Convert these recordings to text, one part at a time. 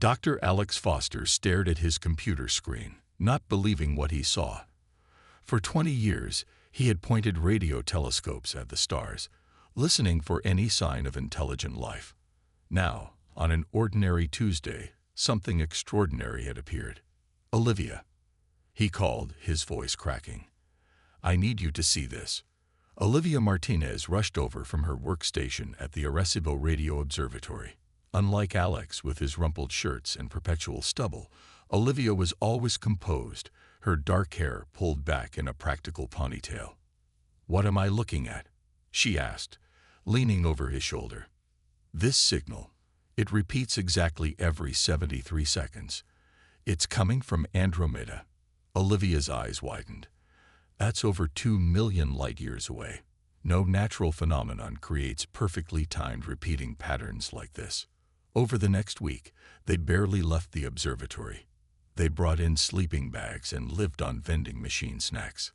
Dr. Alex Foster stared at his computer screen, not believing what he saw. For 20 years, he had pointed radio telescopes at the stars, listening for any sign of intelligent life. Now, on an ordinary Tuesday, something extraordinary had appeared. "Olivia," he called, his voice cracking. "I need you to see this." Olivia Martinez rushed over from her workstation at the Arecibo Radio Observatory. Unlike Alex with his rumpled shirts and perpetual stubble, Olivia was always composed, her dark hair pulled back in a practical ponytail. "What am I looking at?" she asked, leaning over his shoulder. "This signal. It repeats exactly every 73 seconds. It's coming from Andromeda." Olivia's eyes widened. "That's over 2 million light-years away. No natural phenomenon creates perfectly timed repeating patterns like this." Over the next week, they'd barely left the observatory. They brought in sleeping bags and lived on vending machine snacks.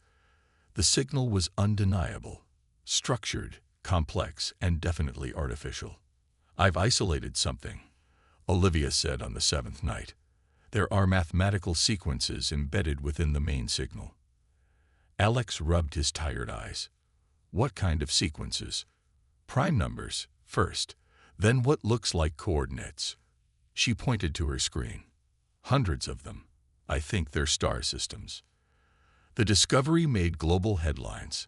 The signal was undeniable, structured, complex, and definitely artificial. "I've isolated something," Olivia said on the 7th night. "There are mathematical sequences embedded within the main signal." Alex rubbed his tired eyes. "What kind of sequences?" "Prime numbers, first, then what looks like coordinates." She pointed to her screen. "Hundreds of them. I think they're star systems." The discovery made global headlines.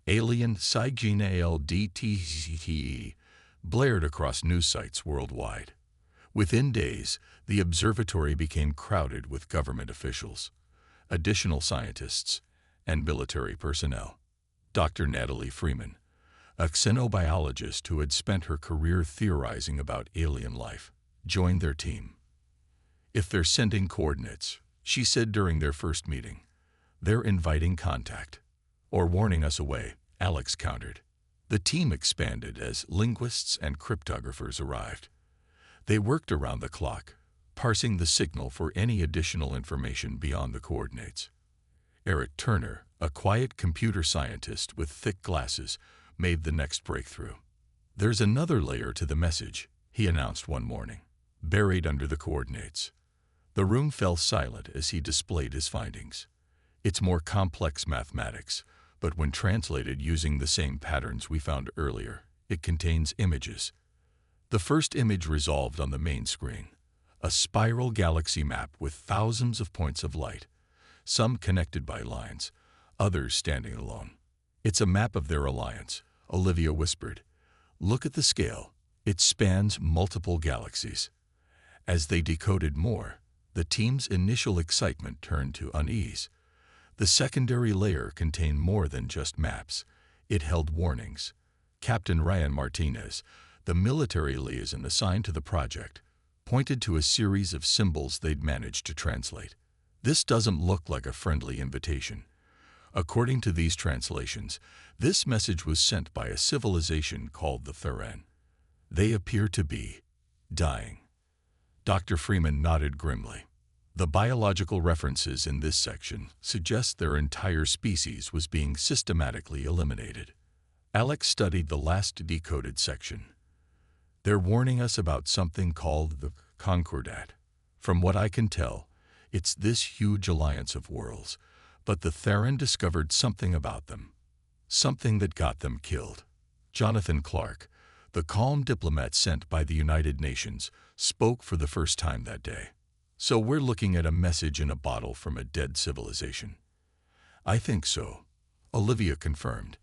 "Alien Signal DTCTE" blared across news sites worldwide. Within days, the observatory became crowded with government officials, additional scientists, and military personnel. Dr. Natalie Freeman, a xenobiologist who had spent her career theorizing about alien life, joined their team. "If they're sending coordinates," she said during their first meeting, "they're inviting contact." "Or warning us away," Alex countered. The team expanded as linguists and cryptographers arrived. They worked around the clock, parsing the signal for any additional information beyond the coordinates. Eric Turner, a quiet computer scientist with thick glasses, made the next breakthrough. "There's another layer to the message," he announced one morning, "buried under the coordinates." The room fell silent as he displayed his findings. "It's more complex mathematics, but when translated using the same patterns we found earlier, it contains images." The first image resolved on the main screen, a spiral galaxy map with thousands of points of light, some connected by lines, others standing alone. "It's a map of their alliance," Olivia whispered. "Look at the scale. It spans multiple galaxies." As they decoded more, the team's initial excitement turned to unease. The secondary layer contained more than just maps. It held warnings. Captain Ryan Martinez, the military liaison assigned to the project, pointed to a series of symbols they'd managed to translate. "This doesn't look like a friendly invitation." According to these translations, this message was sent by a civilization called the Theran. "They appear to be dying." Dr. Freeman nodded grimly. "The biological references in this section suggest their entire species was being systematically eliminated." Alex studied the last decoded section. "They're warning us about something called the Concordat. From what I can tell, it's this huge alliance of worlds, but the Theran discovered something about them, something that got them killed." Jonathan Clark, the calm diplomat sent by the United Nations, spoke for the first time that day. "So we're looking at a message in a bottle from a dead civilization." "I think so," Olivia confirmed.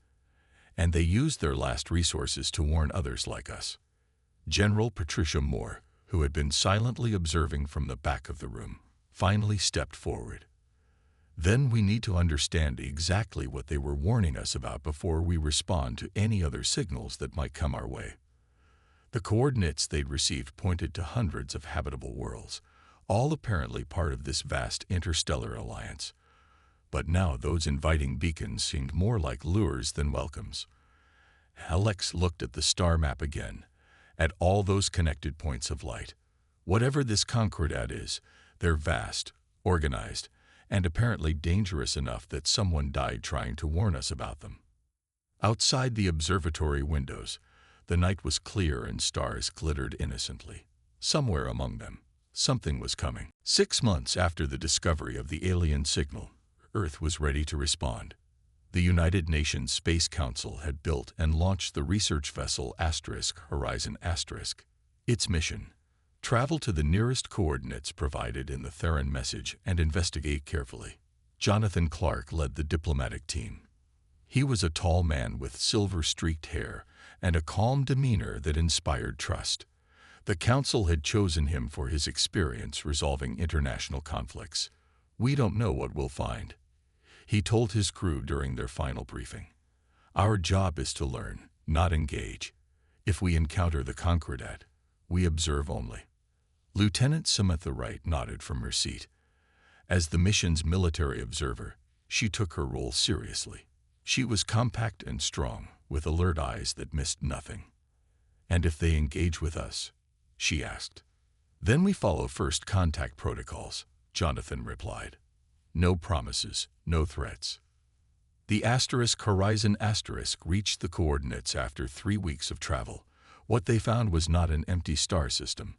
"And they used their last resources to warn others like us." General Patricia Moore, who had been silently observing from the back of the room, finally stepped forward. "Then we need to understand exactly what they were warning us about before we respond to any other signals that might come our way." The coordinates they'd received pointed to hundreds of habitable worlds, all apparently part of this vast interstellar alliance. But now those inviting beacons seemed more like lures than welcomes. Alex looked at the star map again, at all those connected points of light. Whatever this Concordat is, they're vast, organized, and apparently dangerous enough that someone died trying to warn us about them. Outside the observatory windows, the night was clear and stars glittered innocently. Somewhere among them, Something was coming. 6 months after the discovery of the alien signal, Earth was ready to respond. The United Nations Space Council had built and launched the research vessel Horizon *. Its mission: travel to the nearest coordinates provided in the Theron message and investigate carefully. Jonathan Clark led the diplomatic team. He was a tall man with silver-streaked hair and a calm demeanor that inspired trust. The council had chosen him for his experience resolving international conflicts. "We don't know what we'll find," he told his crew during their final briefing. "Our job is to learn, not engage. If we encounter the Concordat, we observe only." Lieutenant Samantha Wright nodded from her seat. As the mission's military observer, she took her role seriously. She was compact and strong, with alert eyes that missed nothing. "And if they engage with us?" she asked. "Then we follow first contact protocols," Jonathan replied. "No promises, no threats." The Horizon * reached the coordinates after 3 weeks of travel. What they found was not an empty star system,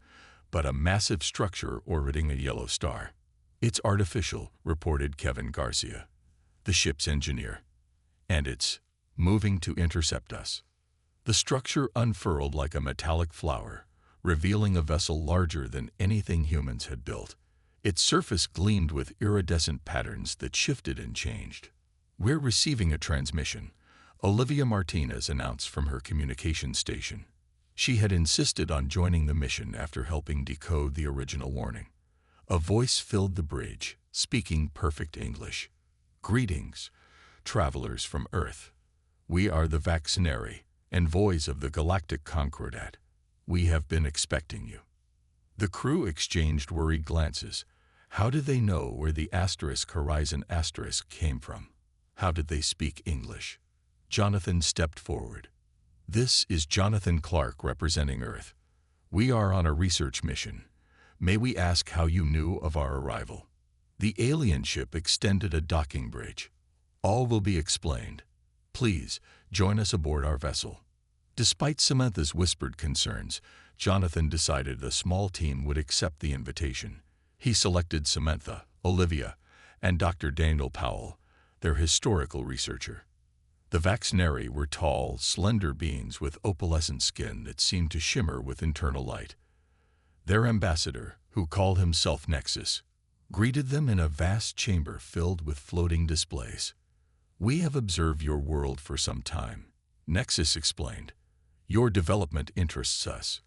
but a massive structure orbiting a yellow star. "It's artificial," reported Kevin Garcia, the ship's engineer. "And it's moving to intercept us." The structure unfurled like a metallic flower, revealing a vessel larger than anything humans had built. Its surface gleamed with iridescent patterns that shifted and changed. "We're receiving a transmission," Olivia Martinez announced from her communication station. She had insisted on joining the mission after helping decode the original warning. A voice filled the bridge, speaking perfect English. "Greetings, travelers from Earth. We are the Vaccinari, envoys of the Galactic Concordat. We have been expecting you." The crew exchanged worried glances. How did they know where the Horizon * came from? How did they speak English? Jonathan stepped forward. "This is Jonathan Clark representing Earth. We are on a research mission. May we ask how you knew of our arrival?" The alien ship extended a docking bridge. "All will be explained. Please, join us aboard our vessel." Despite Samantha's whispered concerns, Jonathan decided a small team would accept the invitation. He selected Samantha, Olivia, and Dr. Daniel Powell, their historical researcher. The Vaccinari were tall, slender beings with opalescent skin that seemed to shimmer with internal light. Their ambassador, who called himself Nexus, greeted them in a vast chamber filled with floating displays. "We have observed your world for some time," Nexus explained. "Your development interests us.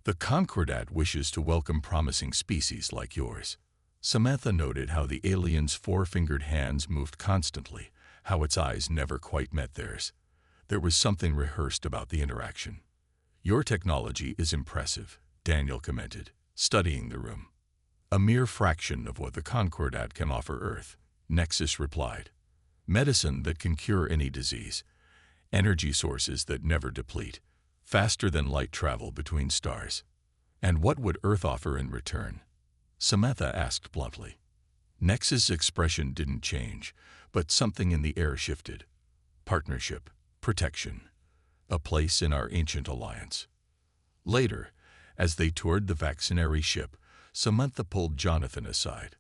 The Concordat wishes to welcome promising species like yours." Samantha noted how the alien's four-fingered hands moved constantly, how its eyes never quite met theirs. There was something rehearsed about the interaction. "Your technology is impressive," Daniel commented, studying the room. "A mere fraction of what the Concordat can offer Earth," Nexus replied. "Medicine that can cure any disease, energy sources that never deplete, faster than light travel between stars." "And what would Earth offer in return?" Samantha asked bluntly. Nexus' expression didn't change, but something in the air shifted. "Partnership, protection, a place in our ancient alliance." Later, as they toured the Vaccinari ship, Samantha pulled Jonathan aside.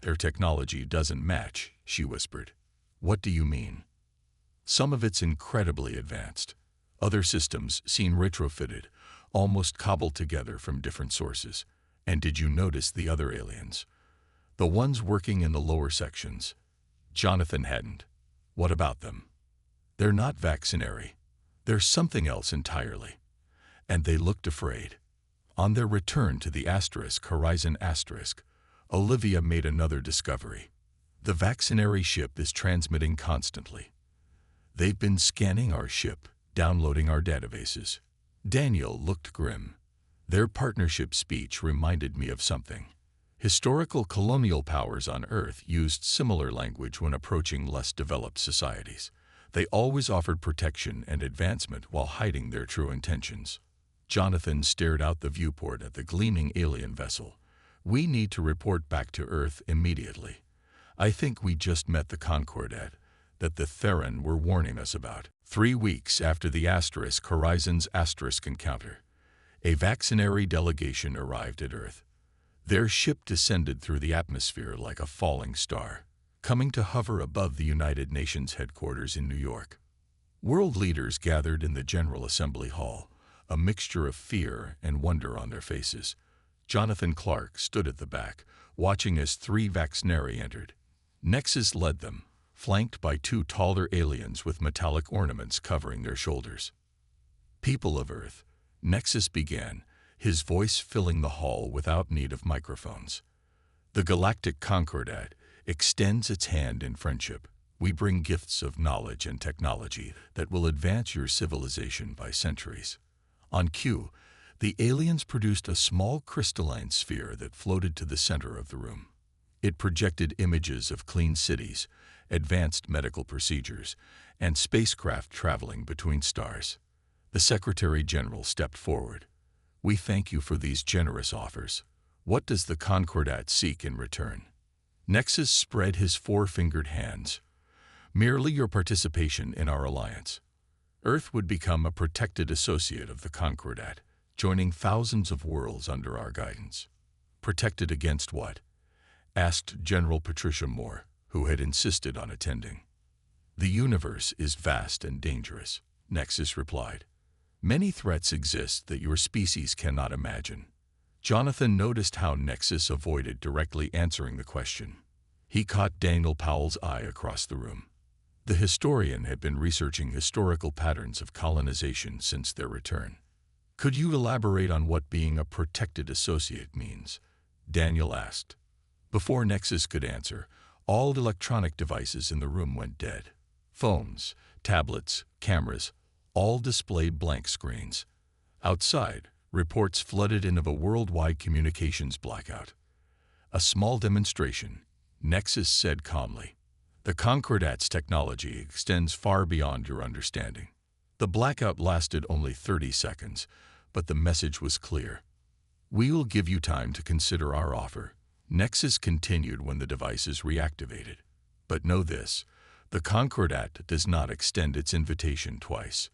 "Their technology doesn't match," she whispered. "What do you mean?" "Some of it's incredibly advanced. Other systems seem retrofitted, almost cobbled together from different sources. And did you notice the other aliens? The ones working in the lower sections?" Jonathan hadn't. "What about them?" "They're not Vaccinari. They're something else entirely." And they looked afraid. On their return to the Horizon *, Olivia made another discovery. "The Vaccinari ship is transmitting constantly. They've been scanning our ship, downloading our databases." Daniel looked grim. Their partnership speech reminded me of something. Historical colonial powers on Earth used similar language when approaching less developed societies. They always offered protection and advancement while hiding their true intentions. Jonathan stared out the viewport at the gleaming alien vessel. "We need to report back to Earth immediately. I think we just met the Concordat that the Theron were warning us about." 3 weeks after the Horizon's * encounter, a Vaccinari delegation arrived at Earth. Their ship descended through the atmosphere like a falling star, coming to hover above the United Nations headquarters in New York. World leaders gathered in the General Assembly Hall, a mixture of fear and wonder on their faces. Jonathan Clark stood at the back, watching as 3 Vaxneri entered. Nexus led them, flanked by 2 taller aliens with metallic ornaments covering their shoulders. "People of Earth," Nexus began, his voice filling the hall without need of microphones. "The Galactic Concordat extends its hand in friendship. We bring gifts of knowledge and technology that will advance your civilization by centuries." On cue, the aliens produced a small crystalline sphere that floated to the center of the room. It projected images of clean cities, advanced medical procedures, and spacecraft traveling between stars. The Secretary General stepped forward. "We thank you for these generous offers. What does the Concordat seek in return?" Nexus spread his 4-fingered hands. "Merely your participation in our alliance. Earth would become a protected associate of the Concordat, joining thousands of worlds under our guidance." "Protected against what?" asked General Patricia Moore, who had insisted on attending. "The universe is vast and dangerous," Nexus replied. "Many threats exist that your species cannot imagine." Jonathan noticed how Nexus avoided directly answering the question. He caught Daniel Powell's eye across the room. The historian had been researching historical patterns of colonization since their return. "Could you elaborate on what being a protected associate means?" Daniel asked. Before Nexus could answer, all electronic devices in the room went dead. Phones, tablets, cameras, all displayed blank screens. Outside, reports flooded in of a worldwide communications blackout. "A small demonstration," Nexus said calmly. "The Concordat's technology extends far beyond your understanding." The blackout lasted only 30 seconds, but the message was clear. "We will give you time to consider our offer." Nexus continued when the devices reactivated. "But know this, the Concordat does not extend its invitation twice.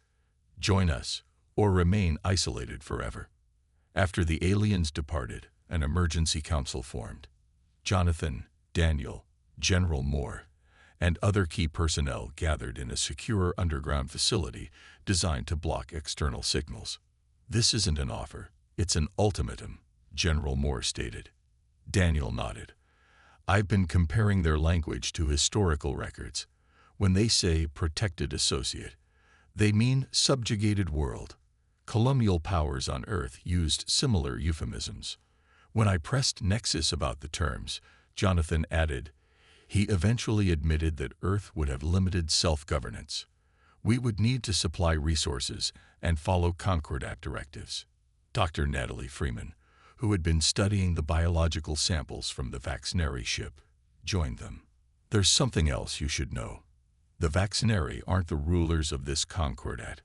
Join us, or remain isolated forever." After the aliens departed, an emergency council formed. Jonathan, Daniel, General Moore, and other key personnel gathered in a secure underground facility designed to block external signals. "This isn't an offer, it's an ultimatum," General Moore stated. Daniel nodded. "I've been comparing their language to historical records. When they say protected associate, they mean subjugated world. Colonial powers on Earth used similar euphemisms." When I pressed Nexus about the terms, Jonathan added, "He eventually admitted that Earth would have limited self-governance. We would need to supply resources and follow Concordat directives." Dr. Natalie Freeman, who had been studying the biological samples from the Vaxneri ship, joined them. "There's something else you should know. The Vaxneri aren't the rulers of this Concordat.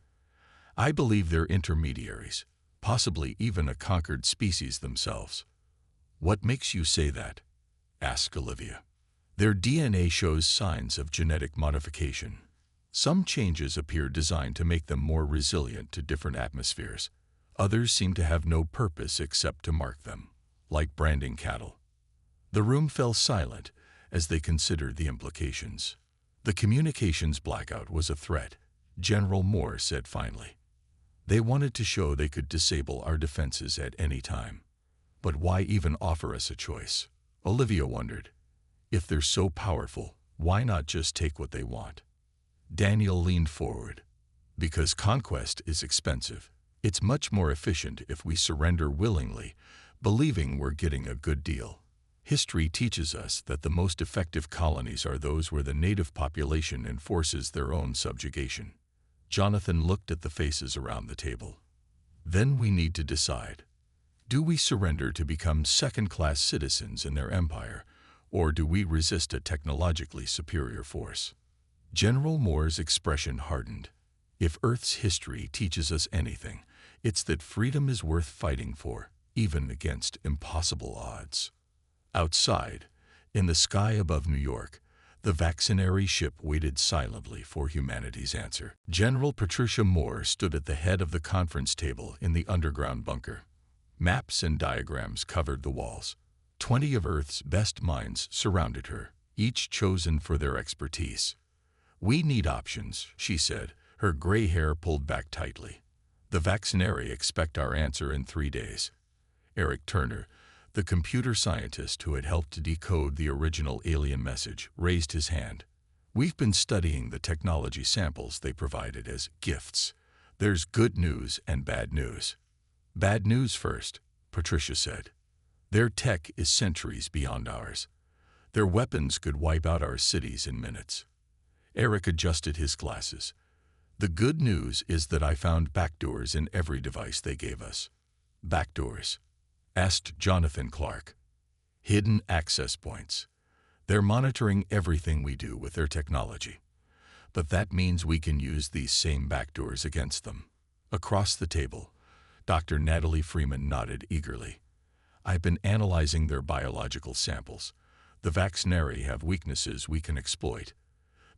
I believe they're intermediaries, possibly even a conquered species themselves." "What makes you say that?" asked Olivia. "Their DNA shows signs of genetic modification. Some changes appear designed to make them more resilient to different atmospheres. Others seem to have no purpose except to mark them, like branding cattle." The room fell silent as they considered the implications. "The communications blackout was a threat," General Moore said finally. "They wanted to show they could disable our defenses at any time. But why even offer us a choice?" Olivia wondered. "If they're so powerful, why not just take what they want?" Daniel leaned forward. "Because conquest is expensive. It's much more efficient if we surrender willingly, believing we're getting a good deal. History teaches us that the most effective colonies are those where the native population enforces their own subjugation." Jonathan looked at the faces around the table. "Then we need to decide. Do we surrender to become second-class citizens in their empire, or do we resist a technologically superior force?" General Moore's expression hardened. "If Earth's history teaches us anything, it's that freedom is worth fighting for, even against impossible odds." Outside, in the sky above New York, the Vaxneri ship waited silently for humanity's answer. General Patricia Moore stood at the head of the conference table in the underground bunker. Maps and diagrams covered the walls. 20 of Earth's best minds surrounded her, each chosen for their expertise. "We need options," she said, her gray hair pulled back tightly. "The Vaccinari expect our answer in 3 days." Eric Turner, the computer scientist who had helped to decode the original alien message, raised his hand. "We've been studying the technology samples they provided as gifts. There's good news and bad news." "Bad news first," Patricia said. "Their tech is centuries beyond ours. Their weapons could wipe out our cities in minutes." Eric adjusted his glasses. "The good news is that I found backdoors in every device they gave us." "Backdoors?" asked Jonathan Clark. "Hidden access points. They're monitoring everything we do with their technology. But that means we can use these same backdoors against them." Across the table, Dr. Natalie Freeman nodded eagerly. "I've been analyzing their biological samples. The Vaccinari have weaknesses we can exploit.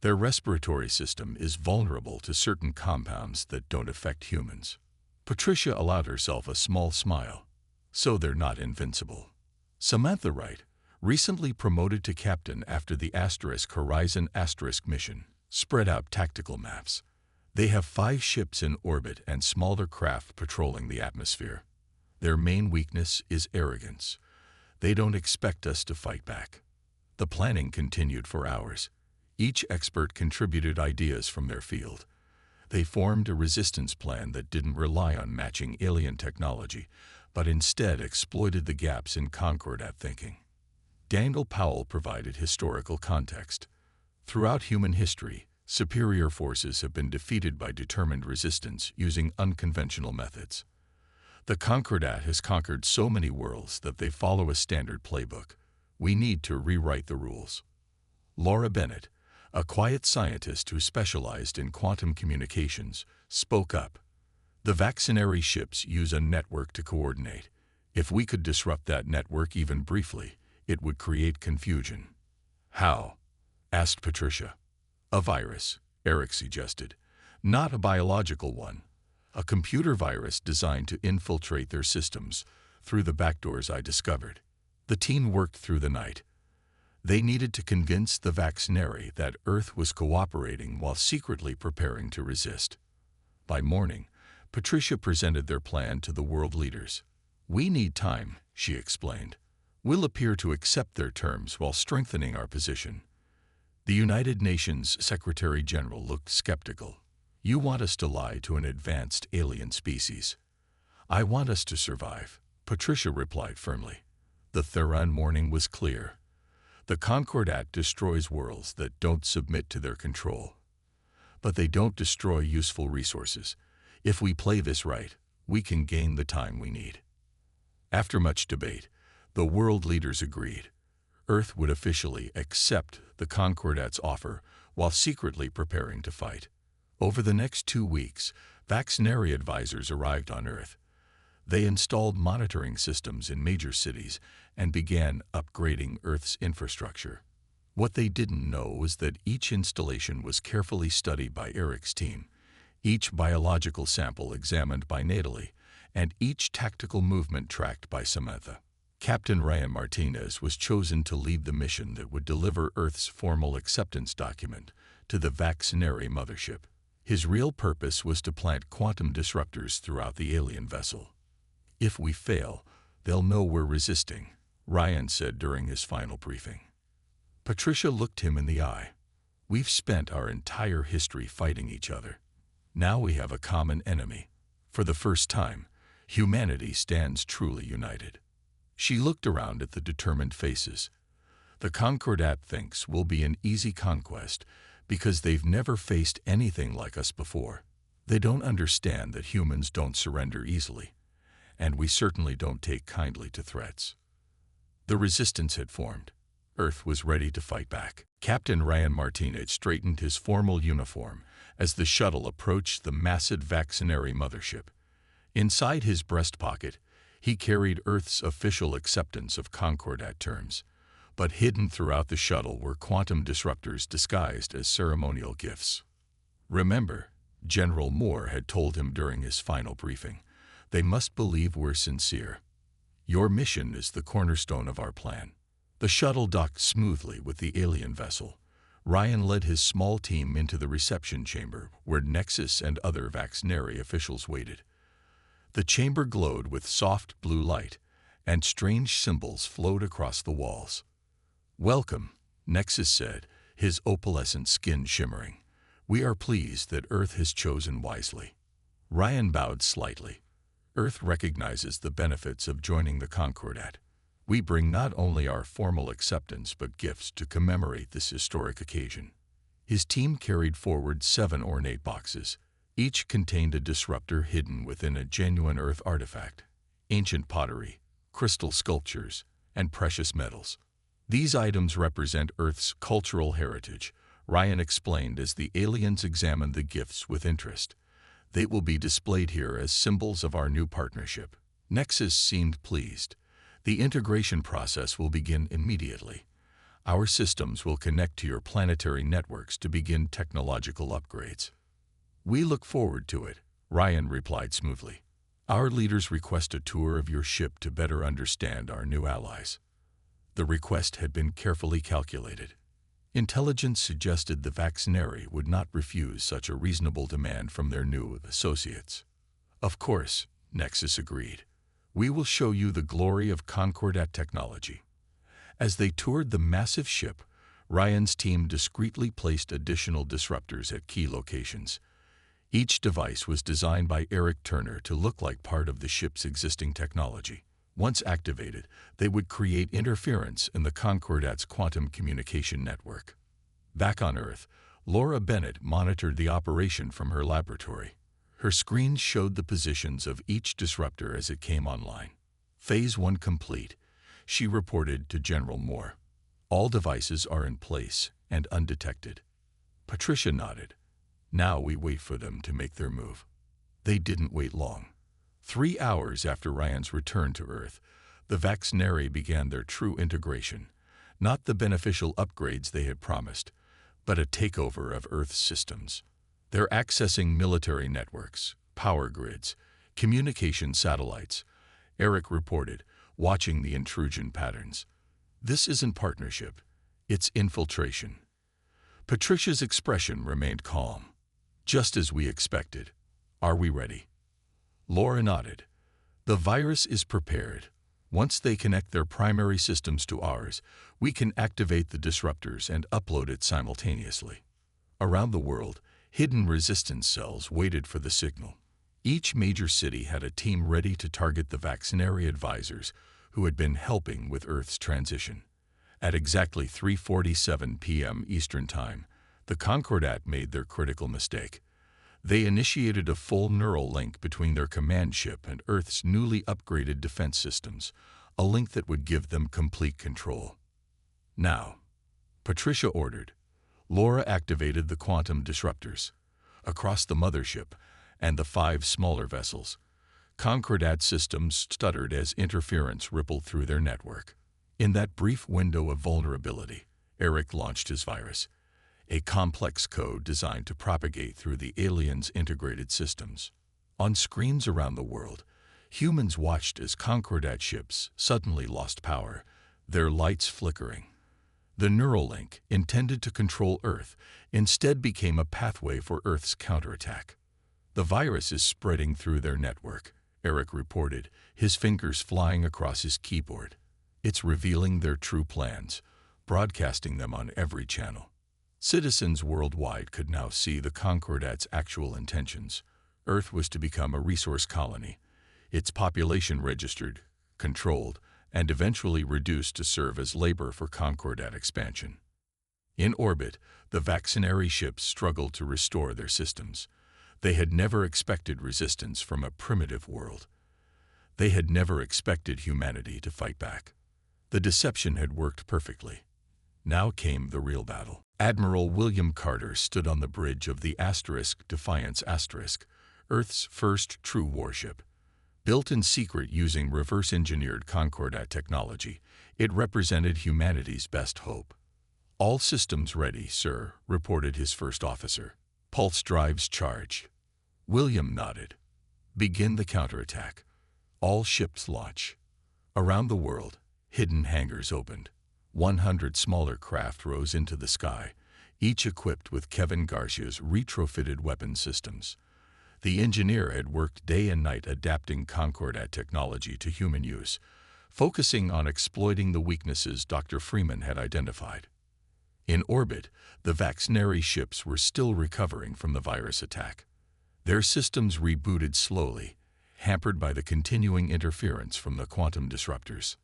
Their respiratory system is vulnerable to certain compounds that don't affect humans." Patricia allowed herself a small smile. "So they're not invincible." Samantha Wright, recently promoted to captain after the Horizon mission, spread out tactical maps. "They have 5 ships in orbit and smaller craft patrolling the atmosphere. Their main weakness is arrogance. They don't expect us to fight back." The planning continued for hours. Each expert contributed ideas from their field. They formed a resistance plan that didn't rely on matching alien technology, but instead exploited the gaps in Concordat thinking. Daniel Powell provided historical context. "Throughout human history, superior forces have been defeated by determined resistance using unconventional methods. The Concordat has conquered so many worlds that they follow a standard playbook. We need to rewrite the rules." Laura Bennett, a quiet scientist who specialized in quantum communications, spoke up. "The Vaccinari ships use a network to coordinate. If we could disrupt that network even briefly, it would create confusion." "How?" asked Patricia. "A virus," Eric suggested. "Not a biological one. A computer virus designed to infiltrate their systems through the backdoors I discovered." The team worked through the night. They needed to convince the Vaccinari that Earth was cooperating while secretly preparing to resist. By morning, Patricia presented their plan to the world leaders. "We need time," she explained. "We'll appear to accept their terms while strengthening our position." The United Nations Secretary General looked skeptical. "You want us to lie to an advanced alien species?" "I want us to survive," Patricia replied firmly. The Theron morning was clear. The Concordat destroys worlds that don't submit to their control. But they don't destroy useful resources. If we play this right, we can gain the time we need. After much debate, the world leaders agreed. Earth would officially accept the Concordat's offer while secretly preparing to fight. Over the next 2 weeks, Vaccinari advisors arrived on Earth. They installed monitoring systems in major cities and began upgrading Earth's infrastructure. What they didn't know was that each installation was carefully studied by Eric's team, each biological sample examined by Natalie, and each tactical movement tracked by Samantha. Captain Ryan Martinez was chosen to lead the mission that would deliver Earth's formal acceptance document to the Vaccinari mothership. His real purpose was to plant quantum disruptors throughout the alien vessel. "If we fail, they'll know we're resisting," Ryan said during his final briefing. Patricia looked him in the eye. "We've spent our entire history fighting each other. Now we have a common enemy. For the first time, humanity stands truly united." She looked around at the determined faces. "The Concordat thinks we'll be an easy conquest because they've never faced anything like us before. They don't understand that humans don't surrender easily, and we certainly don't take kindly to threats." The resistance had formed. Earth was ready to fight back. Captain Ryan Martinez straightened his formal uniform as the shuttle approached the massive Vaccinari mothership. Inside his breast pocket, he carried Earth's official acceptance of Concordat terms, but hidden throughout the shuttle were quantum disruptors disguised as ceremonial gifts. "Remember," General Moore had told him during his final briefing, "they must believe we're sincere." Your mission is the cornerstone of our plan. The shuttle docked smoothly with the alien vessel. Ryan led his small team into the reception chamber where Nexus and other Vaxneri officials waited. The chamber glowed with soft blue light, and strange symbols flowed across the walls. "Welcome," Nexus said, his opalescent skin shimmering. "We are pleased that Earth has chosen wisely." Ryan bowed slightly. "Earth recognizes the benefits of joining the Concordat. We bring not only our formal acceptance but gifts to commemorate this historic occasion." His team carried forward 7 ornate boxes. Each contained a disruptor hidden within a genuine Earth artifact: ancient pottery, crystal sculptures, and precious metals. "These items represent Earth's cultural heritage," Ryan explained as the aliens examined the gifts with interest. "They will be displayed here as symbols of our new partnership." Nexus seemed pleased. "The integration process will begin immediately. Our systems will connect to your planetary networks to begin technological upgrades." "We look forward to it," Ryan replied smoothly. "Our leaders request a tour of your ship to better understand our new allies." The request had been carefully calculated. Intelligence suggested the Vaxneri would not refuse such a reasonable demand from their new associates. "Of course," Nexus agreed. "We will show you the glory of Concordat technology." As they toured the massive ship, Ryan's team discreetly placed additional disruptors at key locations. Each device was designed by Eric Turner to look like part of the ship's existing technology. Once activated, they would create interference in the Concordat's quantum communication network. Back on Earth, Laura Bennett monitored the operation from her laboratory. Her screen showed the positions of each disruptor as it came online. "Phase 1 complete," she reported to General Moore. "All devices are in place and undetected." Patricia nodded. "Now we wait for them to make their move." They didn't wait long. 3 hours after Ryan's return to Earth, the Vaxneri began their true integration, not the beneficial upgrades they had promised, but a takeover of Earth's systems. They're accessing military networks, power grids, communication satellites, Eric reported, watching the intrusion patterns. "This isn't partnership, it's infiltration." Patricia's expression remained calm. "Just as we expected. Are we ready?" Laura nodded. "The virus is prepared. Once they connect their primary systems to ours, we can activate the disruptors and upload it simultaneously." Around the world, hidden resistance cells waited for the signal. Each major city had a team ready to target the Vaxneri advisors who had been helping with Earth's transition. At exactly 3:47 p.m. Eastern Time, the Concordat made their critical mistake. They initiated a full neural link between their command ship and Earth's newly upgraded defense systems, a link that would give them complete control. "Now," Patricia ordered. Laura activated the quantum disruptors. Across the mothership and the 5 smaller vessels, Concordat systems stuttered as interference rippled through their network. In that brief window of vulnerability, Eric launched his virus, a complex code designed to propagate through the aliens' integrated systems. On screens around the world, humans watched as Concordat ships suddenly lost power, their lights flickering. The Neuralink, intended to control Earth, instead became a pathway for Earth's counterattack. "The virus is spreading through their network," Eric reported, his fingers flying across his keyboard. "It's revealing their true plans, broadcasting them on every channel." Citizens worldwide could now see the Concordat's actual intentions. Earth was to become a resource colony, its population registered, controlled, and eventually reduced to serve as labor for Concordat expansion. In orbit, the Vaxneri ships struggled to restore their systems. They had never expected resistance from a primitive world. They had never expected humanity to fight back. The deception had worked perfectly. Now came the real battle. Admiral William Carter stood on the bridge of the Defiance Asterisk, Earth's first true warship. Built in secret using reverse-engineered Concordat technology, it represented humanity's best hope. "All systems ready, sir," reported his first officer. "Pulse drives charge." William nodded. "Begin the counterattack. All ships launch." Around the world, hidden hangars opened. 100 smaller craft rose into the sky, each equipped with Kevin Garcia's retrofitted weapon systems. The engineer had worked day and night adapting Concordat technology to human use, focusing on exploiting the weaknesses Dr. Freeman had identified. In orbit, the Vaxneri ships were still recovering from the virus attack. Their systems rebooted slowly, hampered by the continuing interference from the quantum disruptors.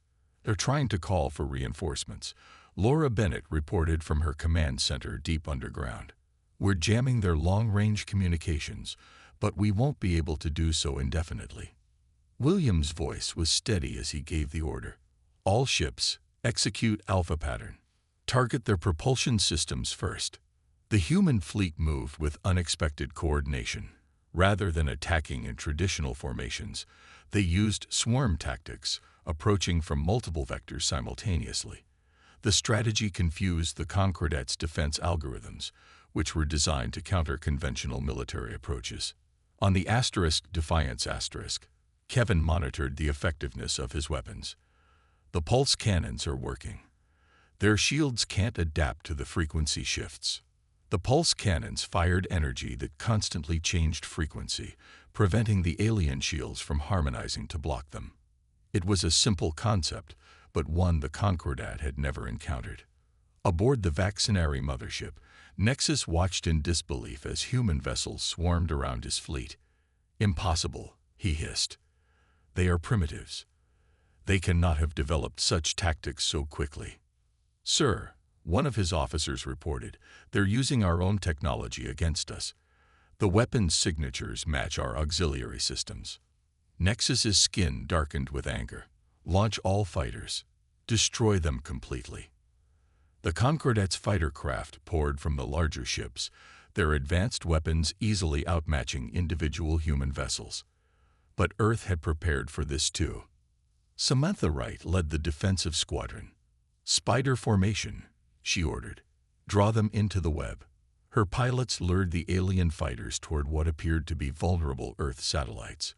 They're trying to call for reinforcements, Laura Bennett reported from her command center deep underground. We're jamming their long-range communications, but we won't be able to do so indefinitely. William's voice was steady as he gave the order. All ships, execute Alpha pattern. Target their propulsion systems first. The human fleet moved with unexpected coordination. Rather than attacking in traditional formations, they used swarm tactics, approaching from multiple vectors simultaneously. The strategy confused the Concordat's defense algorithms, which were designed to counter conventional military approaches. On the Defiance *, Kevin monitored the effectiveness of his weapons. The pulse cannons are working. Their shields can't adapt to the frequency shifts. The pulse cannons fired energy that constantly changed frequency, preventing the alien shields from harmonizing to block them. It was a simple concept, but one the Concordat had never encountered. Aboard the Vaxneri mothership, Nexus watched in disbelief as human vessels swarmed around his fleet. "Impossible," he hissed. "They are primitives. They cannot have developed such tactics so quickly." "Sir," one of his officers reported, "they're using our own technology against us. The weapons' signatures match our auxiliary systems." Nexus's skin darkened with anger. "Launch all fighters. Destroy them completely." The Concordat's fighter craft poured from the larger ships, their advanced weapons easily outmatching individual human vessels. But Earth had prepared for this too. Samantha Wright led the defensive squadron. "Spider formation," she ordered. "Draw them into the web." Her pilots lured the alien fighters toward what appeared to be vulnerable Earth satellites.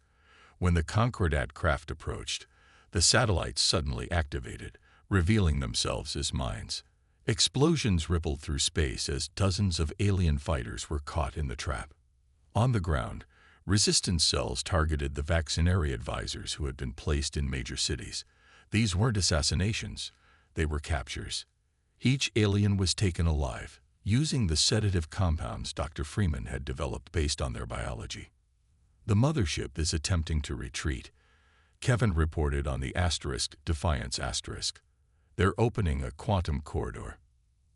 When the Concordat craft approached, the satellites suddenly activated, revealing themselves as mines. Explosions rippled through space as dozens of alien fighters were caught in the trap. On the ground, resistance cells targeted the Vaxneri advisors who had been placed in major cities. These weren't assassinations, they were captures. Each alien was taken alive, using the sedative compounds Dr. Freeman had developed based on their biology. The mothership is attempting to retreat, Kevin reported on the Defiance *. They're opening a quantum corridor.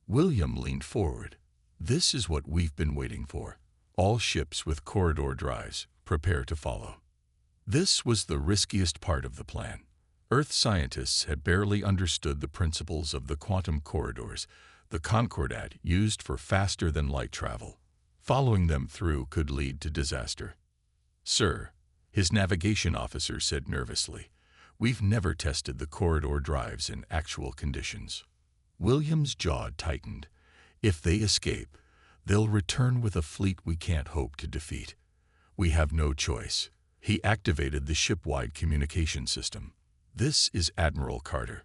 William leaned forward. "This is what we've been waiting for. All ships with corridor drives, prepare to follow." This was the riskiest part of the plan. Earth scientists had barely understood the principles of the quantum corridors the Concordat used for faster-than-light travel. Following them through could lead to disaster. "Sir," his navigation officer said nervously, "we've never tested the corridor drives in actual conditions." William's jaw tightened. "If they escape, they'll return with a fleet we can't hope to defeat. We have no choice." He activated the ship-wide communication system. "This is Admiral Carter.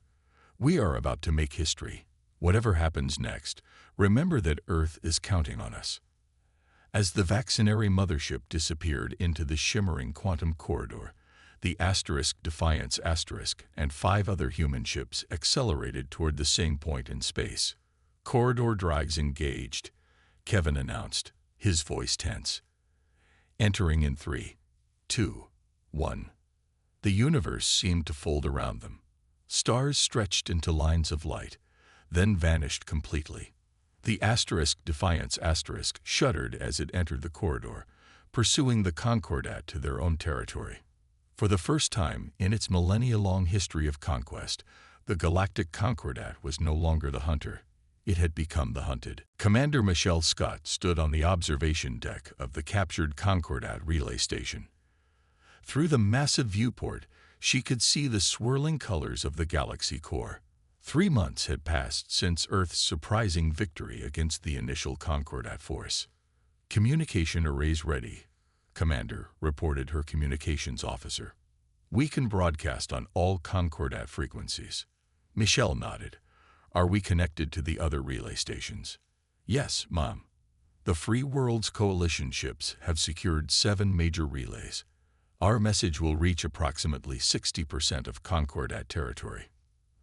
We are about to make history. Whatever happens next, remember that Earth is counting on us." As the Vaxneri mothership disappeared into the shimmering quantum corridor, the Defiance * and 5 other human ships accelerated toward the same point in space. "Corridor drives engaged," Kevin announced, his voice tense. "Entering in 3, 2, 1. The universe seemed to fold around them. Stars stretched into lines of light, then vanished completely. The Defiance * shuddered as it entered the corridor, pursuing the Concordat to their own territory. For the first time in its millennia-long history of conquest, the galactic Concordat was no longer the hunter. It had become the hunted. Commander Michelle Scott stood on the observation deck of the captured Concordat relay station. Through the massive viewport, she could see the swirling colors of the galaxy core. 3 months had passed since Earth's surprising victory against the initial Concordat force. "Communication arrays ready," Commander reported her communications officer. We can broadcast on all Concordat frequencies. Michelle nodded. Are we connected to the other relay stations? Yes, Mom. The Free Worlds Coalition ships have secured 7 major relays. Our message will reach approximately 60% of Concordat territory.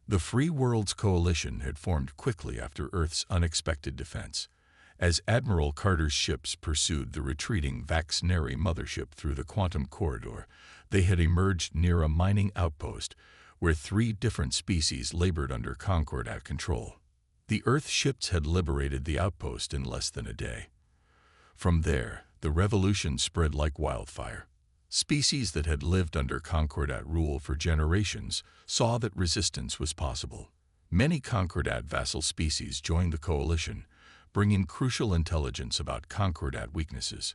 The Free Worlds Coalition had formed quickly after Earth's unexpected defense. As Admiral Carter's ships pursued the retreating Vaxneri mothership through the quantum corridor, they had emerged near a mining outpost where 3 different species labored under Concordat control. The Earth ships had liberated the outpost in less than a day. From there, the revolution spread like wildfire. Species that had lived under Concordat rule for generations saw that resistance was possible. Many Concordat vassal species joined the coalition, bringing crucial intelligence about Concordat weaknesses.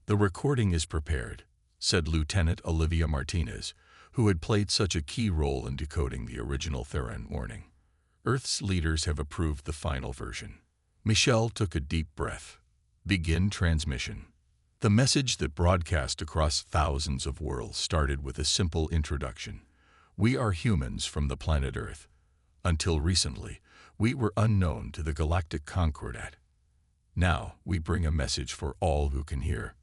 "The recording is prepared," said Lieutenant Olivia Martinez, who had played such a key role in decoding the original Theran warning. "Earth's leaders have approved the final version." Michelle took a deep breath. "Begin transmission." The message that broadcast across thousands of worlds started with a simple introduction. We are humans from the planet Earth. Until recently, we were unknown to the galactic Concordat. Now, we bring a message for all who can hear.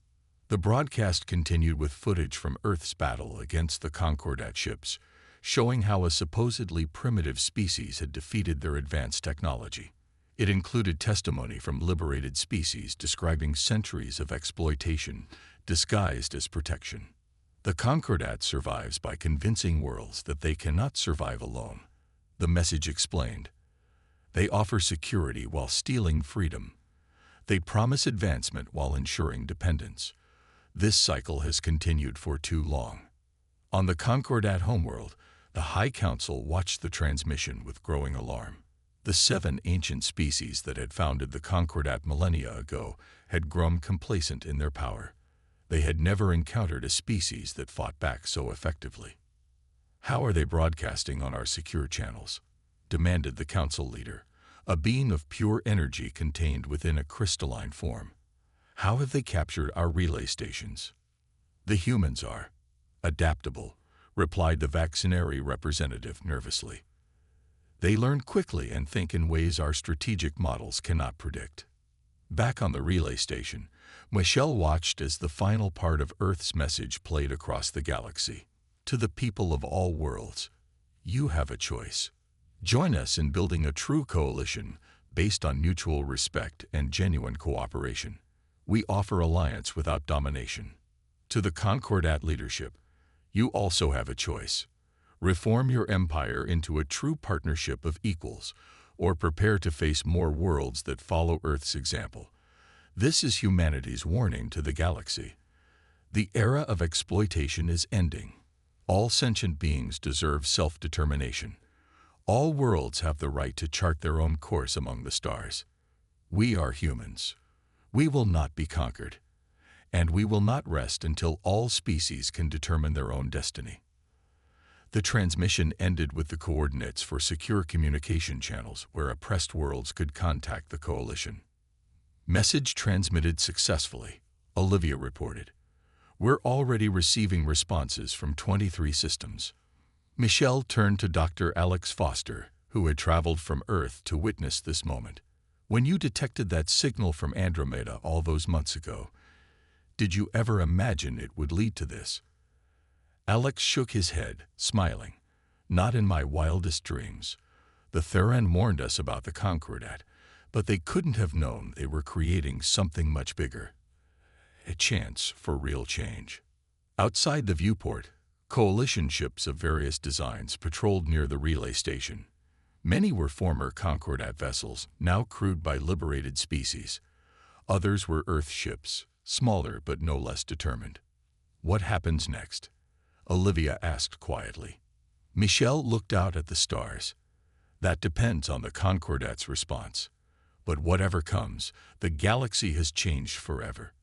The broadcast continued with footage from Earth's battle against the Concordat ships, showing how a supposedly primitive species had defeated their advanced technology. It included testimony from liberated species describing centuries of exploitation disguised as protection. The Concordat survives by convincing worlds that they cannot survive alone. The message explained. They offer security while stealing freedom. They promise advancement while ensuring dependence. This cycle has continued for too long. On the Concordat homeworld, the High Council watched the transmission with growing alarm. The 7 ancient species that had founded the Concordat millennia ago had grown complacent in their power. They had never encountered a species that fought back so effectively. "How are they broadcasting on our secure channels?" demanded the council leader, a being of pure energy contained within a crystalline form. "How have they captured our relay stations?" "The humans are adaptable," replied the Vaxneri representative nervously. "They learn quickly and think in ways our strategic models cannot predict." Back on the relay station, Michelle watched as the final part of Earth's message played across the galaxy. "To the people of all worlds, you have a choice. Join us in building a true coalition based on mutual respect and genuine cooperation. We offer alliance without domination. To the Concordat leadership, you also have a choice. Reform your empire into a true partnership of equals, or prepare to face more worlds that follow Earth's example. This is humanity's warning to the galaxy. The era of exploitation is ending. All sentient beings deserve self-determination. All worlds have the right to chart their own course among the stars. We are humans. We will not be conquered. And we will not rest until all species can determine their own destiny." The transmission ended with the coordinates for secure communication channels where oppressed worlds could contact the coalition. "Message transmitted successfully," Olivia reported. "We're already receiving responses from 23 systems." Michelle turned to Dr. Alex Foster, who had traveled from Earth to witness this moment. "When you detected that signal from Andromeda all those months ago, did you ever imagine it would lead to this?" Alex shook his head, smiling. "Not in my wildest dreams. The Theran warned us about the Concordat, but they couldn't have known they were creating something much bigger. A chance for real change." Outside the viewport, coalition ships of various designs patrolled near the relay station. Many were former Concordat vessels, now crewed by liberated species. Others were Earth ships, smaller but no less determined. "What happens next?" Olivia asked quietly. Michelle looked out at the stars. "That depends on the Concordat's response. But whatever comes, the galaxy has changed forever.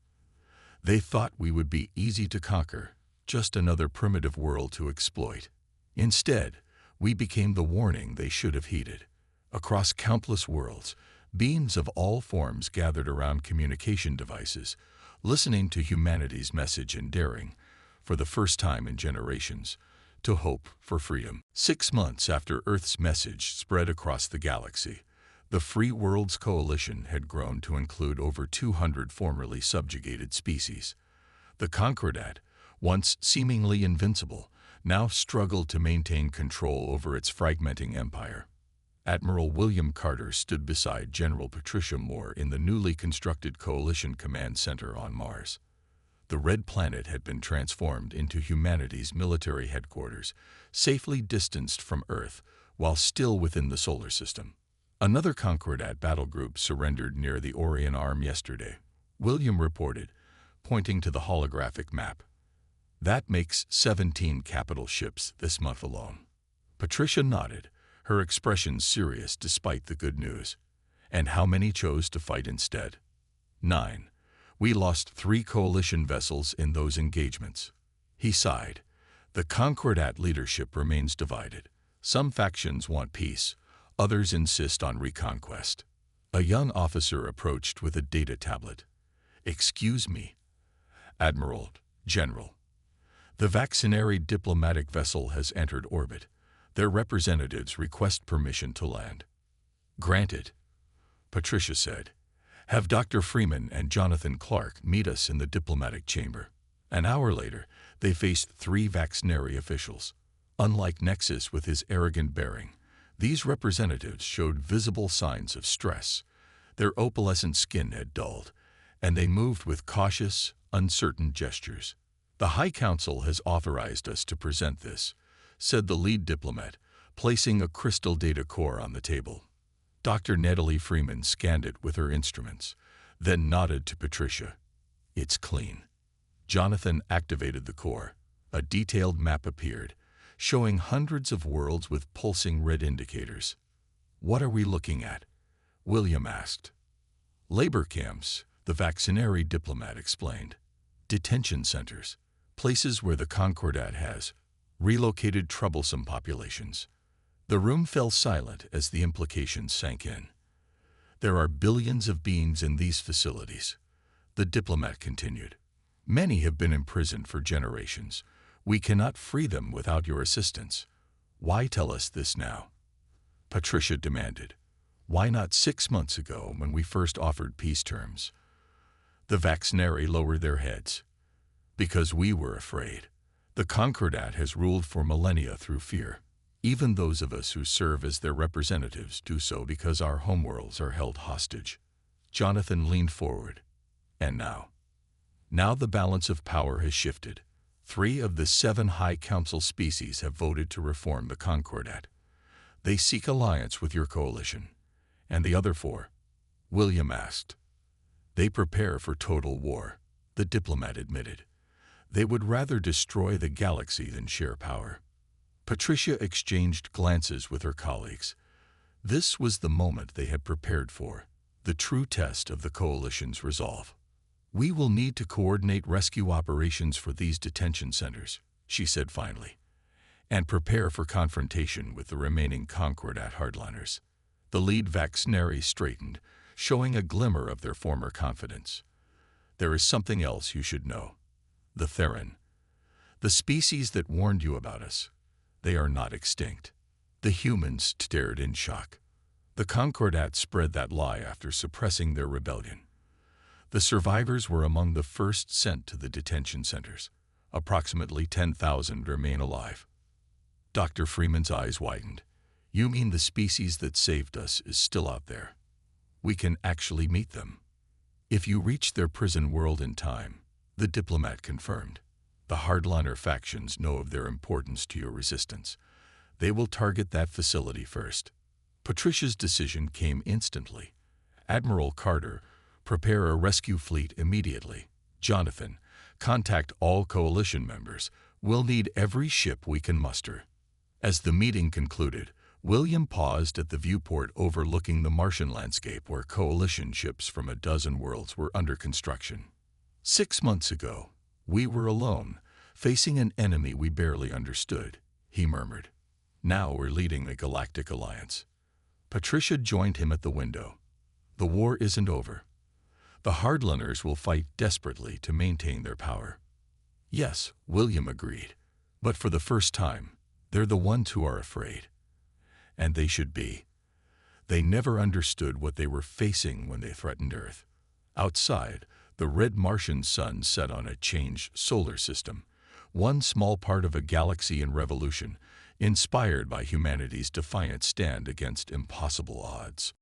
They thought we would be easy to conquer, just another primitive world to exploit. Instead, we became the warning they should have heeded. Across countless worlds, beings of all forms gathered around communication devices, listening to humanity's message and daring, for the first time in generations, to hope for freedom. 6 months after Earth's message spread across the galaxy, the Free Worlds Coalition had grown to include over 200 formerly subjugated species. The Concordat, once seemingly invincible, now struggled to maintain control over its fragmenting empire. Admiral William Carter stood beside General Patricia Moore in the newly constructed Coalition Command Center on Mars. The red planet had been transformed into humanity's military headquarters, safely distanced from Earth while still within the solar system. Another Concordat battle group surrendered near the Orion Arm yesterday, William reported, pointing to the holographic map. That makes 17 capital ships this month alone. Patricia nodded, her expression serious despite the good news. And how many chose to fight instead? 9. We lost 3 coalition vessels in those engagements. He sighed. The Concordat leadership remains divided. Some factions want peace, others insist on reconquest. A young officer approached with a data tablet. Excuse me, Admiral, General. The vaccinary diplomatic vessel has entered orbit. Their representatives request permission to land. Granted, Patricia said. Have Dr. Freeman and Jonathan Clark meet us in the diplomatic chamber. An hour later, they faced 3 vaccinary officials. Unlike Nexus with his arrogant bearing, these representatives showed visible signs of stress. Their opalescent skin had dulled, and they moved with cautious, uncertain gestures. The High Council has authorized us to present this, said the lead diplomat, placing a crystal data core on the table. Dr. Natalie Freeman scanned it with her instruments, then nodded to Patricia. It's clean. Jonathan activated the core. A detailed map appeared, showing hundreds of worlds with pulsing red indicators. What are we looking at? William asked. Labor camps, the vaccinary diplomat explained. Detention centers, places where the Concordat has relocated troublesome populations. The room fell silent as the implications sank in. There are billions of beings in these facilities, the diplomat continued. Many have been imprisoned for generations. We cannot free them without your assistance. Why tell us this now? Patricia demanded. Why not 6 months ago when we first offered peace terms? The vaccinary lowered their heads. Because we were afraid. The Concordat has ruled for millennia through fear. Even those of us who serve as their representatives do so because our homeworlds are held hostage. Jonathan leaned forward. And now? Now the balance of power has shifted. 3 of the 7 High Council species have voted to reform the Concordat. They seek alliance with your coalition. And the other 4? William asked. They prepare for total war, the diplomat admitted. They would rather destroy the galaxy than share power. Patricia exchanged glances with her colleagues. This was the moment they had prepared for, the true test of the coalition's resolve. We will need to coordinate rescue operations for these detention centers, she said finally, and prepare for confrontation with the remaining Concordat hardliners. The lead vaccinary straightened, showing a glimmer of their former confidence. There is something else you should know. The Theron. The species that warned you about us. They are not extinct. The humans stared in shock. The Concordat spread that lie after suppressing their rebellion. The survivors were among the first sent to the detention centers. Approximately 10,000 remain alive. Dr. Freeman's eyes widened. You mean the species that saved us is still out there? We can actually meet them. If you reach their prison world in time, the diplomat confirmed. The hardliner factions know of their importance to your resistance. They will target that facility first. Patricia's decision came instantly. Admiral Carter, prepare a rescue fleet immediately. Jonathan, contact all coalition members. We'll need every ship we can muster. As the meeting concluded, William paused at the viewport overlooking the Martian landscape where coalition ships from a dozen worlds were under construction. 6 months ago, we were alone, facing an enemy we barely understood, he murmured. Now we're leading a galactic alliance. Patricia joined him at the window. The war isn't over. The hardliners will fight desperately to maintain their power. Yes, William agreed. But for the first time, they're the ones who are afraid. And they should be. They never understood what they were facing when they threatened Earth. Outside, the red Martian sun set on a changed solar system, one small part of a galaxy in revolution, inspired by humanity's defiant stand against impossible odds.